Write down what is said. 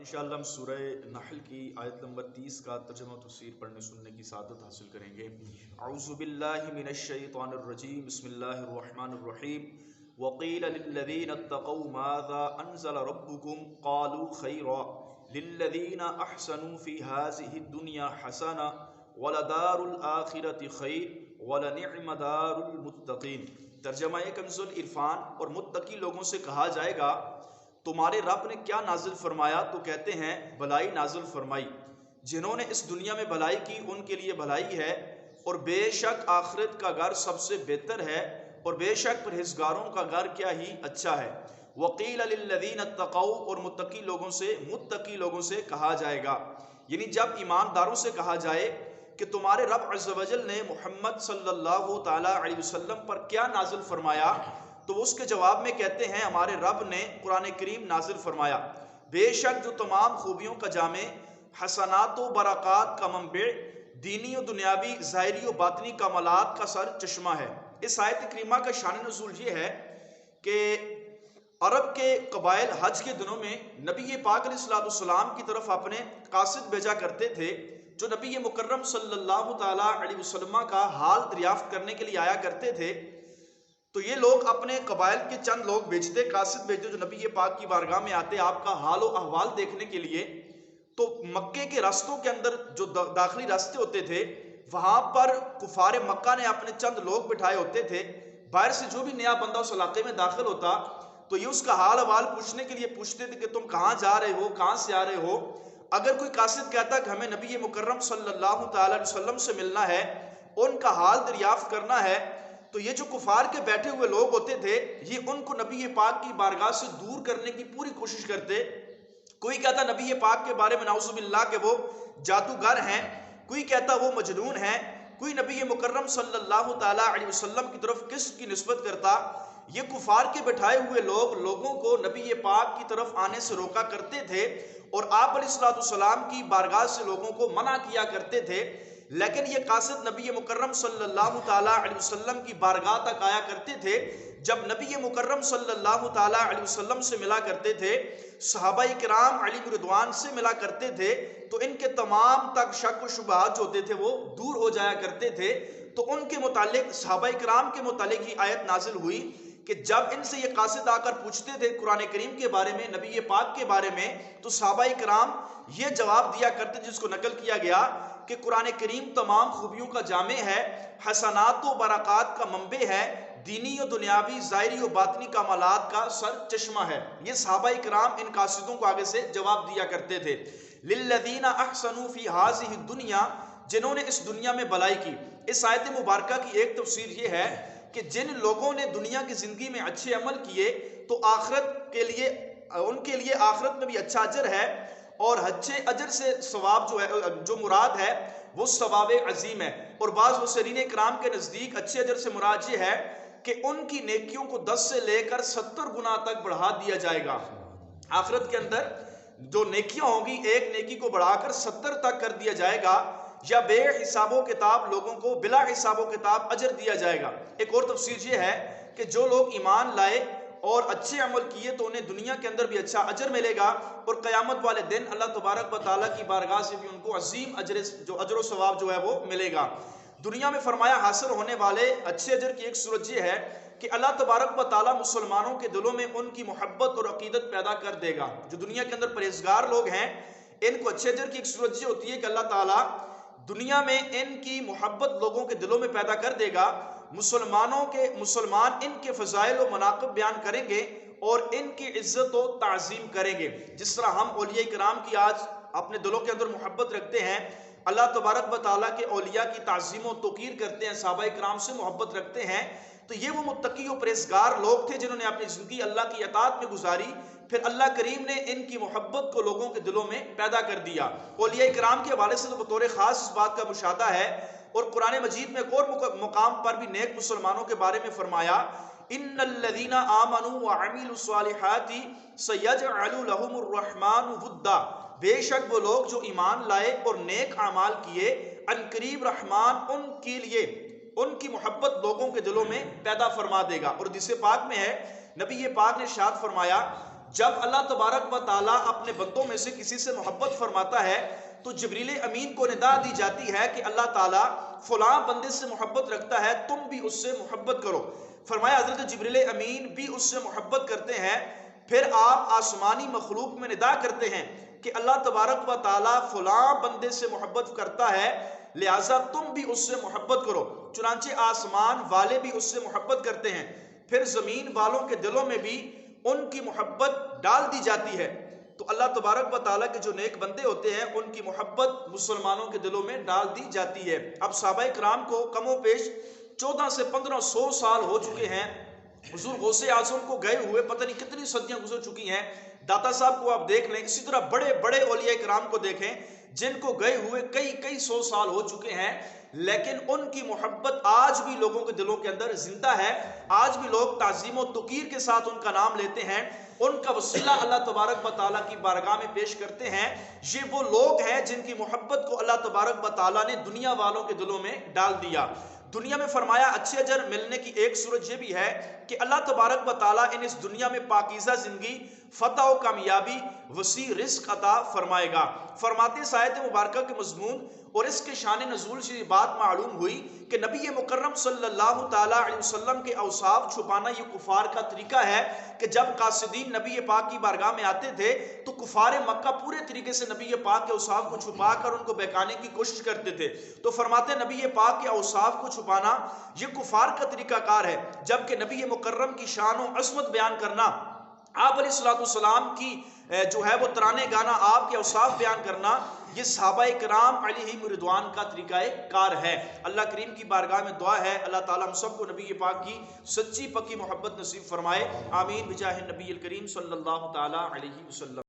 انشاءاللہ ہم سورہ نحل کی آیت نمبر 30 کا ترجمہ و تفسیر پڑھنے سننے کی سعادت حاصل کریں گے۔ اعوذ باللہ من الشیطان الرجیم، بسم اللہ الرحمن الرحیم۔ وقیل للذین اتقوا ماذا انزل ربکم قالوا خیرا للذین احسنوا فی هذه الدنیا حسنہ ولدار الآخرۃ خیر ولنعم دار المتقین۔ ترجمہ کنز العرفان۔ اور متقی لوگوں سے کہا جائے گا تمہارے رب نے کیا نازل فرمایا؟ تو کہتے ہیں بھلائی نازل فرمائی، جنہوں نے اس دنیا میں بھلائی کی ان کے لیے بھلائی ہے، اور بے شک آخرت کا گھر سب سے بہتر ہے، اور بے شک پرہیزگاروں کا گھر کیا ہی اچھا ہے۔ وقیل للذین اتقوا، اور متقی لوگوں سے کہا جائے گا، یعنی جب ایمانداروں سے کہا جائے کہ تمہارے رب عز و جل نے محمد صلی اللہ تعالی علیہ وسلم پر کیا نازل فرمایا، تو وہ اس کے جواب میں کہتے ہیں ہمارے رب نے قرآن کریم نازل فرمایا، بے شک جو تمام خوبیوں کا جامع، حسنات و برکات کا منبع، دینی و دنیاوی ظاہری و باطنی کمالات کا سر چشمہ ہے۔ اس آیت کریمہ کا شان نزول یہ ہے کہ عرب کے قبائل حج کے دنوں میں نبی پاک علیہ السلام کی طرف اپنے قاصد بھیجا کرتے تھے، جو نبی مکرم صلی اللہ تعالی علیہ وسلم کا حال دریافت کرنے کے لیے آیا کرتے تھے۔ تو یہ لوگ اپنے قبائل کے چند لوگ بھیجتے، قاصد بھیجتے جو نبی پاک کی بارگاہ میں آتے آپ کا حال و احوال دیکھنے کے لیے۔ تو مکے کے راستوں کے اندر جو داخلی راستے ہوتے تھے وہاں پر کفار مکہ نے اپنے چند لوگ بٹھائے ہوتے تھے، باہر سے جو بھی نیا بندہ اس علاقے میں داخل ہوتا تو یہ اس کا حال احوال پوچھنے کے لیے پوچھتے تھے کہ تم کہاں جا رہے ہو، کہاں سے آ رہے ہو۔ اگر کوئی قاصد کہتا کہ ہمیں نبی مکرم صلی اللہ تعالی علیہ وسلم سے ملنا ہے، ان کا حال دریافت کرنا ہے، تو یہ جو کفار کے بیٹھے ہوئے لوگ ہوتے تھے یہ ان کو نبی پاک کی بارگاہ سے دور کرنے کی پوری کوشش کرتے۔ کوئی کہتا نبی پاک کے بارے میں نعوذ باللہ کہ وہ جادوگر ہیں، کوئی کہتا وہ مجنون ہیں، کوئی نبی مکرم صلی اللہ تعالی علیہ وسلم کی طرف کس کی نسبت کرتا۔ یہ کفار کے بٹھائے ہوئے لوگ لوگوں کو نبی پاک کی طرف آنے سے روکا کرتے تھے، اور آپ علیہ السلام کی بارگاہ سے لوگوں کو منع کیا کرتے تھے۔ لیکن یہ قاصد نبی مکرم صلی اللہ تعالی علیہ وسلم کی بارگاہ تک آیا کرتے تھے۔ جب نبی مکرم صلی اللہ تعالی علیہ وسلم سے ملا کرتے تھے، صحابہ کرام علی رضوان سے ملا کرتے تھے، تو ان کے تمام تک شک و شبہات جو ہوتے تھے وہ دور ہو جایا کرتے تھے۔ تو ان کے متعلق صحابہ کرام کے متعلق یہ آیت نازل ہوئی کہ جب ان سے یہ قاصد آ کر پوچھتے تھے قرآن کریم کے بارے میں، نبی پاک کے بارے میں، تو صحابہ کرام یہ جواب دیا کرتے جس کو نقل کیا گیا کہ قرآن کریم تمام خوبیوں کا جامع ہے، حسنات و برکات کا منبع ہے، دینی و دنیاوی ظاہری و باطنی کمالات کا سر چشمہ ہے۔ یہ صحابہ کرام ان قاصدوں کو آگے سے جواب دیا کرتے تھے۔ للذین احسنوا فی ہذہ الدنیا، جنہوں نے اس دنیا میں بھلائی کی۔ اس آیت مبارکہ کی ایک تفسیر یہ ہے کہ جن لوگوں نے دنیا کی زندگی میں اچھے عمل کیے تو آخرت کے لیے ان کے لیے آخرت میں بھی اچھا اجر ہے، اور اچھے اجر سے ثواب جو مراد ہے وہ ثواب عظیم ہے۔ اور بعض مفسرین کرام کے نزدیک اچھے اجر سے مراد یہ ہے کہ ان کی نیکیوں کو 10 سے لے کر 70 گنا تک بڑھا دیا جائے گا۔ آخرت کے اندر جو نیکیاں ہوں گی ایک نیکی کو بڑھا کر 70 تک کر دیا جائے گا، یا بے حساب و کتاب لوگوں کو بلا حساب و کتاب اجر دیا جائے گا۔ ایک اور تفسیر یہ ہے کہ جو لوگ ایمان لائے اور اچھے عمل کیے تو انہیں دنیا کے اندر بھی اچھا اجر ملے گا، اور قیامت والے دن اللہ تبارک و تعالیٰ کی بارگاہ سے بھی ان کو عظیم اجر و ثواب جو ہے وہ ملے گا۔ دنیا میں فرمایا حاصل ہونے والے اچھے اجر کی ایک صورت یہ ہے کہ اللہ تبارک و تعالیٰ مسلمانوں کے دلوں میں ان کی محبت اور عقیدت پیدا کر دے گا۔ جو دنیا کے اندر پرہیزگار لوگ ہیں ان کو اچھے اجر کی ایک صورت یہ ہوتی ہے کہ اللہ تعالیٰ دنیا میں ان کی محبت لوگوں کے دلوں میں پیدا کر دے گا، مسلمان ان کے فضائل و مناقب بیان کریں گے اور ان کی عزت و تعظیم کریں گے۔ جس طرح ہم اولیاء کرام کی آج اپنے دلوں کے اندر محبت رکھتے ہیں، اللہ تبارک و تعالیٰ کے اولیاء کی تعظیم و توقیر کرتے ہیں، صحابہ کرام سے محبت رکھتے ہیں، تو یہ وہ متقی و پرہیزگار لوگ تھے جنہوں نے اپنی زندگی اللہ کی اطاعت میں گزاری، پھر اللہ کریم نے ان کی محبت کو لوگوں کے دلوں میں پیدا کر دیا۔ اولیاء کرام کے حوالے سے تو بطور خاص اس بات کا مشاہدہ ہے، اور قرآن مجید میں ایک اور مقام پر بھی نیک مسلمانوں کے بارے میں فرمایا، ان الذین آمنوا وعملوا الصالحات سیجعل لهم الرحمن ودا، بے شک وہ لوگ جو ایمان لائے اور نیک اعمال کیے، عنقریب رحمان ان کے لیے ان کی محبت لوگوں کے دلوں میں پیدا فرما دے گا۔ اور حدیث پاک میں ہے، نبی پاک نے ارشاد فرمایا جب اللہ تبارک و تعالیٰ اپنے بندوں میں سے کسی سے محبت فرماتا ہے تو جبریل امین کو ندا دی جاتی ہے کہ اللہ تعالیٰ فلاں بندے سے محبت رکھتا ہے، تم بھی اس سے محبت کرو۔ فرمایا حضرت جبریل امین بھی اس سے محبت کرتے ہیں، پھر آپ آسمانی مخلوق میں ندا کرتے ہیں کہ اللہ تبارک و تعالیٰ فلاں بندے سے محبت کرتا ہے، لہٰذا تم بھی اس سے محبت کرو۔ چنانچہ آسمان والے بھی اس سے محبت کرتے ہیں، پھر زمین والوں کے دلوں میں بھی ان کی محبت ڈال دی جاتی ہے۔ تو اللہ تبارک و تعالیٰ کے جو نیک بندے ہوتے ہیں ان کی محبت مسلمانوں کے دلوں میں ڈال دی جاتی ہے۔ اب صحابہ کرام کو کم و بیش 14 سے 1500 سال ہو چکے ہیں حضور غوث اعظم کو گئے ہوئے، پتہ نہیں کتنی صدیاں گزر چکی ہیں۔ داتا صاحب کو آپ دیکھ لیں، اسی طرح بڑے بڑے اولیاء کرام کو دیکھیں جن کو گئے ہوئے کئی سو سال ہو چکے ہیں، لیکن ان کی محبت آج بھی لوگوں کے دلوں کے اندر زندہ ہے۔ آج بھی لوگ تعظیم و توقیر کے ساتھ ان کا نام لیتے ہیں، ان کا وسیلہ اللہ تبارک و تعالیٰ کی بارگاہ میں پیش کرتے ہیں۔ یہ وہ لوگ ہیں جن کی محبت کو اللہ تبارک و تعالیٰ نے دنیا والوں کے دلوں میں ڈال دیا۔ دنیا میں فرمایا اچھے اجر ملنے کی ایک صورت یہ بھی ہے کہ اللہ تبارک و تعالیٰ اس دنیا میں پاکیزہ زندگی، فتح و کامیابی، وسیع رزق عطا فرمائے گا۔ فرماتے ہیں آیت مبارکہ کے مضمون اور اس کے شان نزول سے یہ بات معلوم ہوئی کہ نبی مکرم صلی اللہ تعالیٰ علیہ وسلم کے اوصاف چھپانا یہ کفار کا طریقہ ہے کہ جب قاصدین نبی پاک کی بارگاہ میں آتے تھے تو کفار مکہ پورے طریقے سے نبی پاک کے اوصاف کو چھپا کر ان کو بہکانے کی کوشش کرتے تھے۔ تو فرماتے ہیں نبی پاک کے اوصاف کو چھپانا یہ کفار کا طریقہ کار ہے، جبکہ نبی مکرم کی شان و عظمت بیان کرنا، آپ علیہ السلام کی جو ہے وہ ترانے گانا، آپ کے اوصاف بیان کرنا، یہ صحابہ کرام علیہم رضوان کا طریقہ کار ہے۔ اللہ کریم کی بارگاہ میں دعا ہے اللہ تعالیٰ ہم سب کو نبی پاک کی سچی پکی محبت نصیب فرمائے، آمین بجاہ نبی الکریم صلی اللہ تعالیٰ علیہ وسلم۔